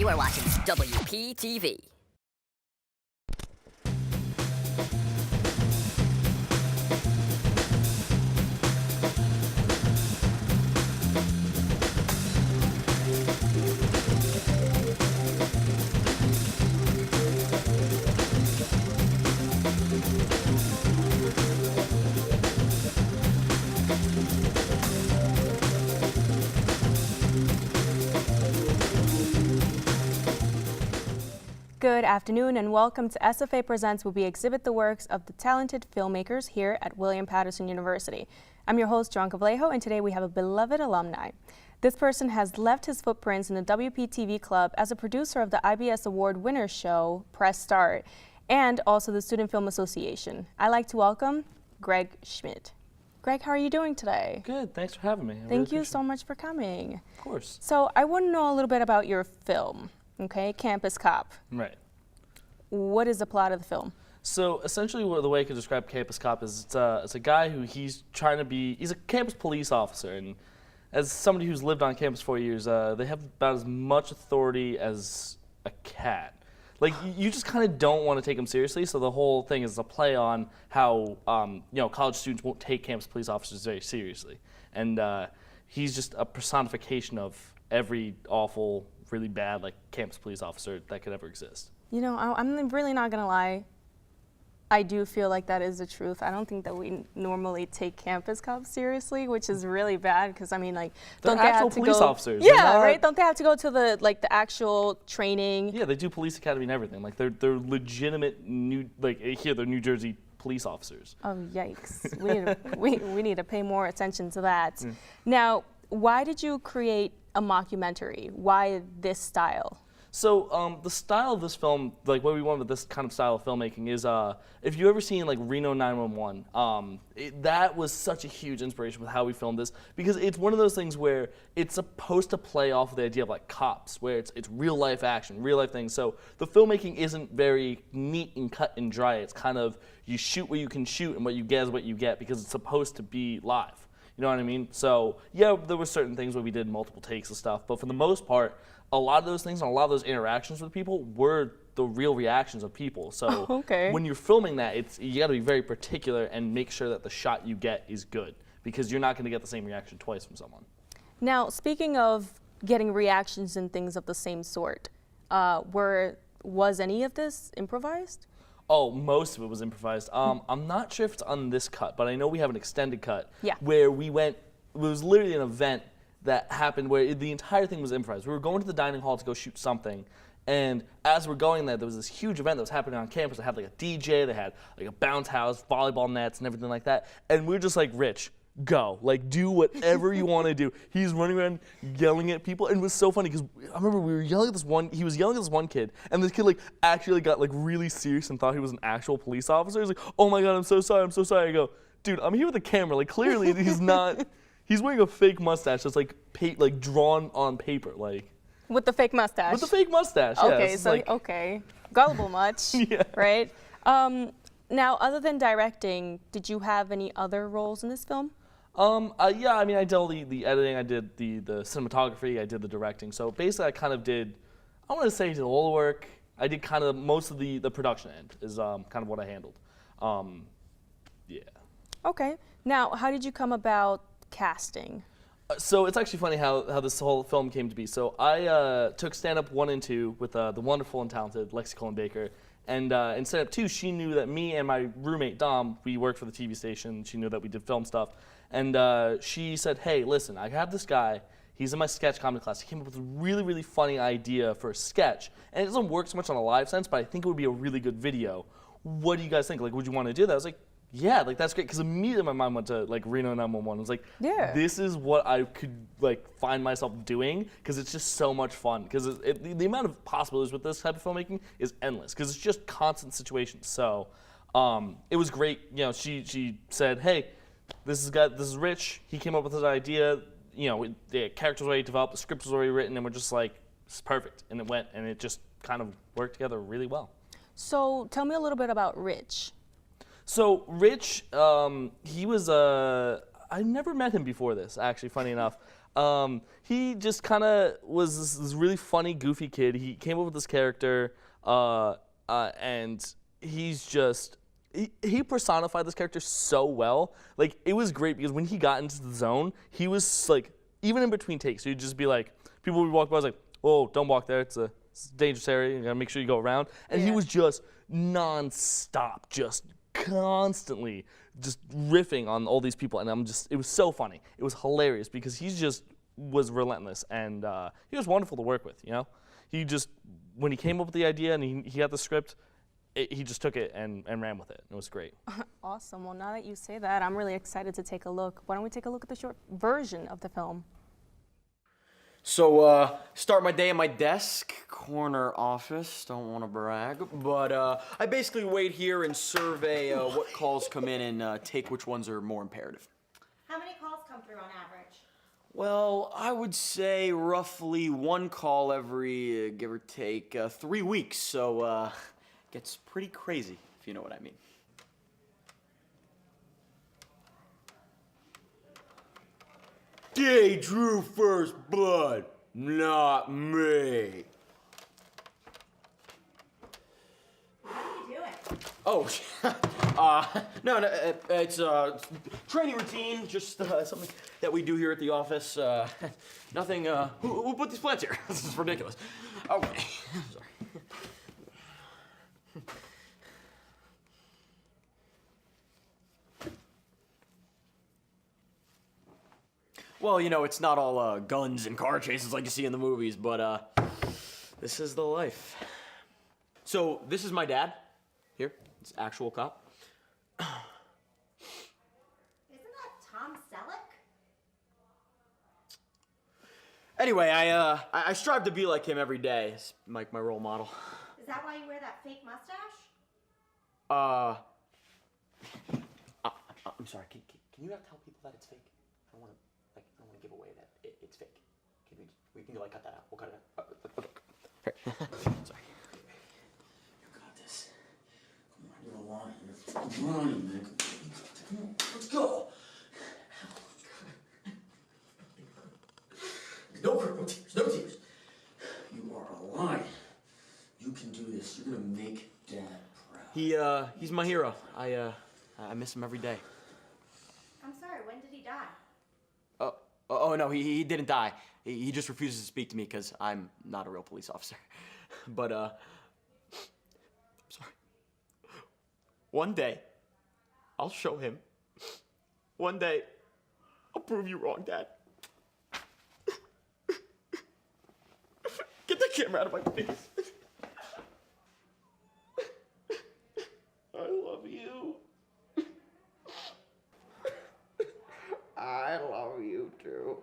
You are watching WPTV. Good afternoon and welcome to SFA Presents, where we exhibit the works of the talented filmmakers here at William Patterson University. I'm your host, Johanca Vallejo, and today we have a beloved alumni. This person has left his footprints in the WPTV Club as a producer of the IBS Award winner show, Press Start, and also the Student Film Association. I'd like to welcome Greg Schmitt. Greg, how are you doing today? Good, thanks for having me. Thank you so much for coming. Of course. So I want to know a little bit about your film. Okay, Campus Cop. Right. What is the plot of the film? So essentially the way I could describe Campus Cop is it's a guy who he's a campus police officer, and as somebody who's lived on campus for years, they have about as much authority as a cat. Like, you just kind of don't want to take them seriously, so the whole thing is a play on how college students won't take campus police officers very seriously. And he's just a personification of every awful, really bad campus police officer that could ever exist. You know, I'm really not gonna lie. I do feel like that is the truth. I don't think that we normally take campus cops seriously, which is really bad because I mean, like, don't they have to police officers? Yeah, right. Don't they have to go to the actual training? Yeah, they do police academy and everything. Like, they're legitimate they're New Jersey police officers. Oh yikes! we need to pay more attention to that. Now, why did you create a mockumentary? Why this style? So the style of this film, like what we want with this kind of style of filmmaking is, if you ever seen like Reno 911, that was such a huge inspiration with how we filmed this, because it's one of those things where it's supposed to play off of the idea of like cops, where it's real life action, real life things. So the filmmaking isn't very neat and cut and dry. It's kind of, you shoot what you can shoot and what you get is what you get, because it's supposed to be live. You know what I mean? So yeah, there were certain things where we did multiple takes of stuff, but for the most part, a lot of those things and a lot of those interactions with people were the real reactions of people. So when you're filming that, you got to be very particular and make sure that the shot you get is good, because you're not going to get the same reaction twice from someone. Now, speaking of getting reactions and things of the same sort, was any of this improvised? Oh, most of it was improvised. I'm not sure if it's on this cut, but I know we have an extended cut where we went, it was literally an event that happened where the entire thing was improvised. We were going to the dining hall to go shoot something, and as we're going there was this huge event that was happening on campus. They had like a DJ, they had like a bounce house, volleyball nets, and everything like that. And we were just like, Rich, go. Like, do whatever you want to do. He's running around yelling at people, and it was so funny because I remember we were yelling at this one, he was yelling at this one kid, and this kid like actually got like really serious and thought he was an actual police officer. He's like, oh my God, I'm so sorry, I'm so sorry. I go, dude, I'm here with a camera. Like, clearly he's not. He's wearing a fake mustache that's like drawn on paper, like. With the fake mustache. With the fake mustatage. Okay, yes. so gullible much, yeah. Right? Now, other than directing, did you have any other roles in this film? Yeah, I mean, I did all the editing, I did the cinematography, I did the directing. So basically, I kind of did, I want to say, I did all the work. I did kind of most of the production end is kind of what I handled. Yeah. Okay. Now, how did you come about casting? So it's actually funny how this whole film came to be. So I took stand-up 1 and 2 with the wonderful and talented Lexi Colin Baker. And in stand-up 2, she knew that me and my roommate Dom, we worked for the TV station. She knew that we did film stuff. And she said, hey, listen, I have this guy. He's in my sketch comedy class. He came up with a really, really funny idea for a sketch. And it doesn't work so much on a live sense, but I think it would be a really good video. What do you guys think? Like, would you want to do that? I was like, yeah, like that's great, because immediately my mind went to like Reno 911. I was like, yeah, this is what I could like find myself doing, because it's just so much fun. Because the amount of possibilities with this type of filmmaking is endless, because it's just constant situations. So it was great. You know, she said, hey, this is Rich. He came up with his idea. You know, the characters already developed, the script was already written, and we're just like, it's perfect. And it went, and it just kind of worked together really well. So tell me a little bit about Rich. So Rich, he was I never met him before this, actually, funny enough. He just kind of was this really funny, goofy kid. He came up with this character, and he's just he personified this character so well. Like, it was great because when he got into the zone, he was like, even in between takes, he'd just be like, people would walk by, I was like, "Whoa, don't walk there. It's a dangerous area. You gotta make sure you go around." And he was just non-stop, just constantly just riffing on all these people, and it was so funny. It was hilarious because he just was relentless, and he was wonderful to work with, you know? He just, when he came up with the idea and he had the script, he just took it and ran with it. It was great. Awesome. Well, now that you say that, I'm really excited to take a look. Why don't we take a look at the short version of the film? So, start my day at my desk, corner office, don't want to brag, but I basically wait here and survey what calls come in and take which ones are more imperative. How many calls come through on average? Well, I would say roughly one call every, give or take, 3 weeks, so gets pretty crazy, if you know what I mean. They drew first blood, not me. What are you doing? Oh, no, it's training routine, just something that we do here at the office. Nothing, who put these plants here? This is ridiculous. Okay, sorry. Well, you know, it's not all guns and car chases like you see in the movies, but this is the life. So, this is my dad. Here, it's actual cop. Isn't that Tom Selleck? Anyway, I strive to be like him every day. It's like my role model. Is that why you wear that fake mustache? I'm sorry. Can you not tell people that it's fake? I don't want to give away that it's fake. We can cut that out. We'll cut it out. Okay. Sorry. You got this. Come on, you're alive. Come on, man. Come on, let's go. No tears, no tears. You are alive. You can do this. You're gonna make Dad proud. He's my hero. I miss him every day. I'm sorry, when did he die? Oh no, he didn't die. He just refuses to speak to me because I'm not a real police officer. But, I'm sorry. One day, I'll show him. One day, I'll prove you wrong, Dad. Get the camera out of my face. I love you. I love you too.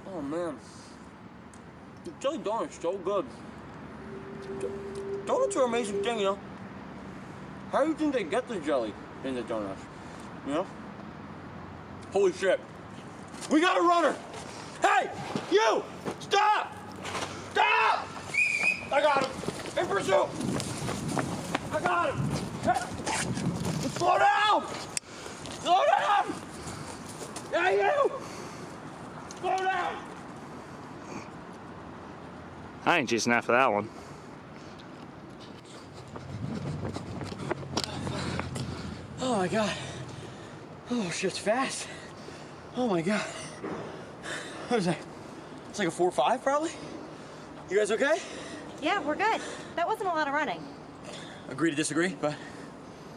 Oh, man. The jelly donut's so good. Donuts are an amazing thing, you know? How do you think they get the jelly in the donuts? You know? Holy shit. We got a runner! Hey! You! Stop! Stop! I got him! In pursuit! I got him! Hey! Slow down! Slow down! Hey, you! Slow down! I ain't chasing after that one. Oh my god. Oh, shit's fast. Oh my god. What is that? It's like a 4.5 probably? You guys okay? Yeah, we're good. That wasn't a lot of running. Agree to disagree, but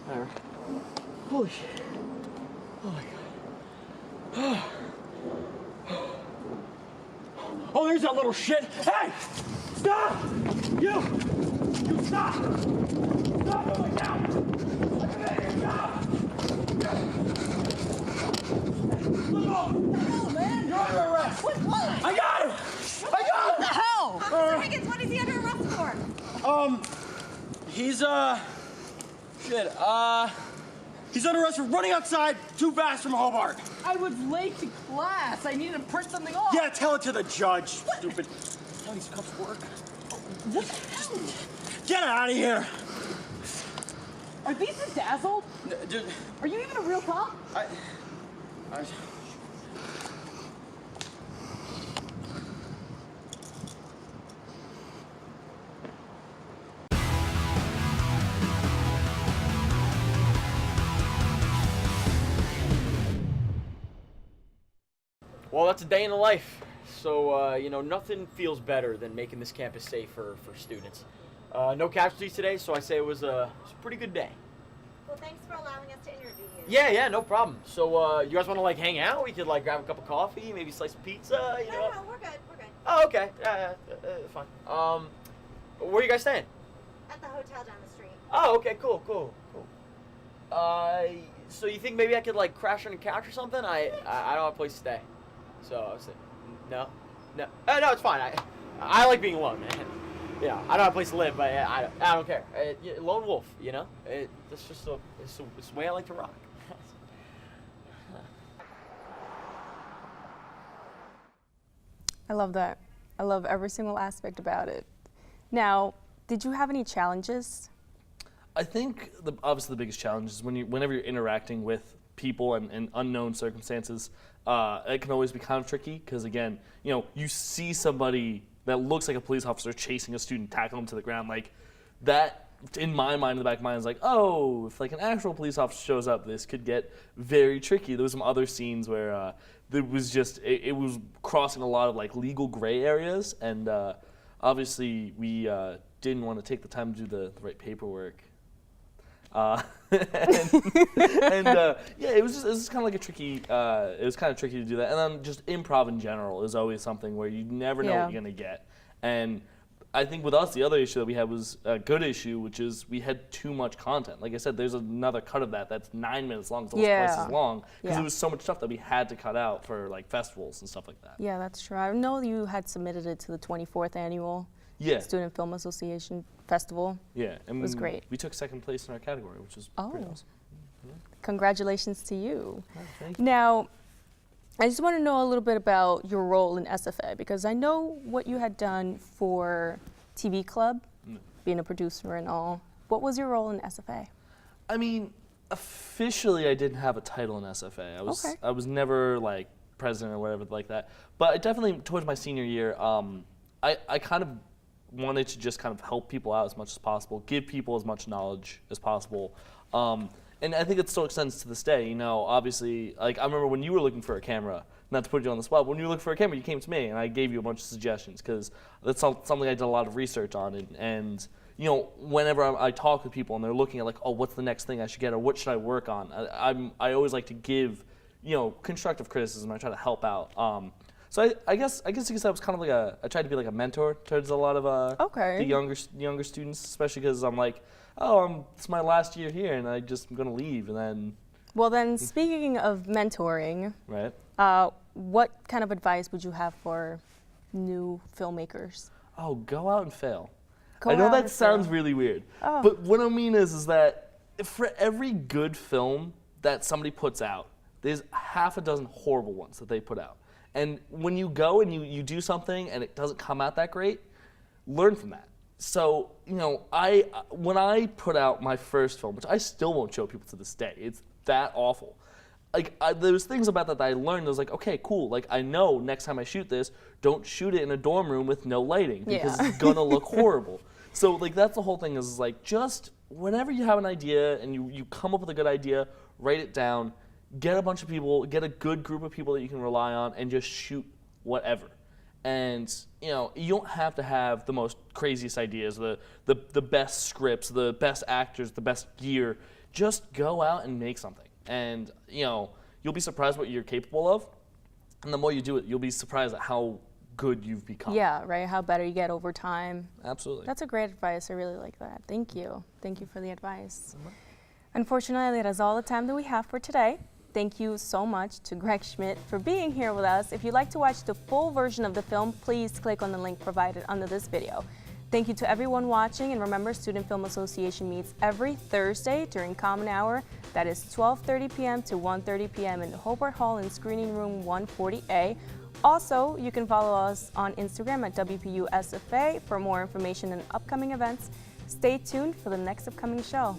whatever. Holy shit. Oh my god. Oh, there's that little shit. Hey! Stop! You stop! Stop moving now! Stop! No, man! You're under arrest! What? I got him! I got him! What the hell? Officer Higgins, what is he under arrest for? He's under arrest for running outside too fast from Hobart. I was late to class. I needed to print something off. Yeah, tell it to the judge, stupid. Tell these cops work. What the hell? Get out of here! Are these bedazzled? Dude, Are you even a real cop? I... Well, that's a day in the life. So, you know, nothing feels better than making this campus safe for students. No casualties today, so I say it was a pretty good day. Well, thanks for allowing us to interview you. Yeah, no problem. So, you guys want to, like, hang out? We could, like, grab a cup of coffee, maybe slice of pizza, you know? No, we're good. Oh, okay. Yeah, fine. Where are you guys staying? At the hotel down the street. Oh, okay, cool. So you think maybe I could, like, crash on a couch or something? I don't have a place to stay. So I was like, no, no, it's fine. I like being alone, man. Yeah, I don't have a place to live, but I don't care. Lone wolf, you know. That's just it's the way I like to rock. I love that. I love every single aspect about it. Now, did you have any challenges? I think obviously the biggest challenge is whenever you're interacting with people and unknown circumstances, it can always be kind of tricky because, again, you know, you see somebody that looks like a police officer chasing a student, tackle him to the ground, like that. In my mind, in the back of my mind, is like, oh, if like an actual police officer shows up, this could get very tricky. There was some other scenes where there was just it was crossing a lot of like legal gray areas, and obviously we didn't want to take the time to do the right paperwork. Yeah, it was kind of like a tricky. It was kind of tricky to do that, and then just improv in general is always something where you never know what you're gonna get. And I think with us, the other issue that we had was a good issue, which is we had too much content. Like I said, there's another cut of that's 9 minutes long. It's almost twice as long because there was so much stuff that we had to cut out for like festivals and stuff like that. Yeah, that's true. I know you had submitted it to the 24th annual Student Film Association Festival. Yeah, and it was great. We took second place in our category, which is pretty awesome. Yeah. Congratulations to you. Oh, thank you. Now, I just want to know a little bit about your role in SFA, because I know what you had done for TV Club, being a producer and all. What was your role in SFA? I mean, officially I didn't have a title in SFA. I was never like president or whatever like that. But I definitely, towards my senior year, I kind of wanted to just kind of help people out as much as possible, give people as much knowledge as possible. And I think it still extends to this day. You know, obviously, like I remember when you were looking for a camera, not to put you on the spot, when you were looking for a camera, you came to me and I gave you a bunch of suggestions because that's something I did a lot of research on. And you know, whenever I talk with people and they're looking at like, oh, what's the next thing I should get or what should I work on? I always like to give, you know, constructive criticism. I try to help out. So I guess you could say I was kind of like I tried to be like a mentor towards a lot of the younger students, especially because I'm like, oh, it's my last year here, and I'm gonna leave, and then. Well, then, speaking of mentoring, right? What kind of advice would you have for new filmmakers? Oh, go out and fail. I know that sounds really weird, but what I mean is that for every good film that somebody puts out, there's half a dozen horrible ones that they put out. And when you go and you do something and it doesn't come out that great, learn from that. So, you know, when I put out my first film, which I still won't show people to this day, it's that awful. Like, there was things about that I learned. I was like, okay, cool. Like, I know next time I shoot this, don't shoot it in a dorm room with no lighting because it's gonna look horrible. So, like, that's the whole thing is like, just whenever you have an idea and you come up with a good idea, write it down, get a bunch of people, get a good group of people that you can rely on, and just shoot whatever. And you know, you don't have to have the most craziest ideas, the best scripts, the best actors, the best gear. Just go out and make something, and you know, you'll be surprised what you're capable of. And the more you do it, you'll be surprised at how good you've become. Yeah, right. How better you get over time. Absolutely. That's a great advice. I really like that. Thank you. Thank you for the advice. Unfortunately, that is all the time that we have for today. Thank you so much to Greg Schmitt for being here with us. If you'd like to watch the full version of the film, please click on the link provided under this video. Thank you to everyone watching, and remember, Student Film Association meets every Thursday during Common Hour. That is 12:30 p.m. to 1:30 p.m. in the Hobart Hall in Screening Room 140A, Also, you can follow us on Instagram at WPUSFA for more information and upcoming events. Stay tuned for the next upcoming show.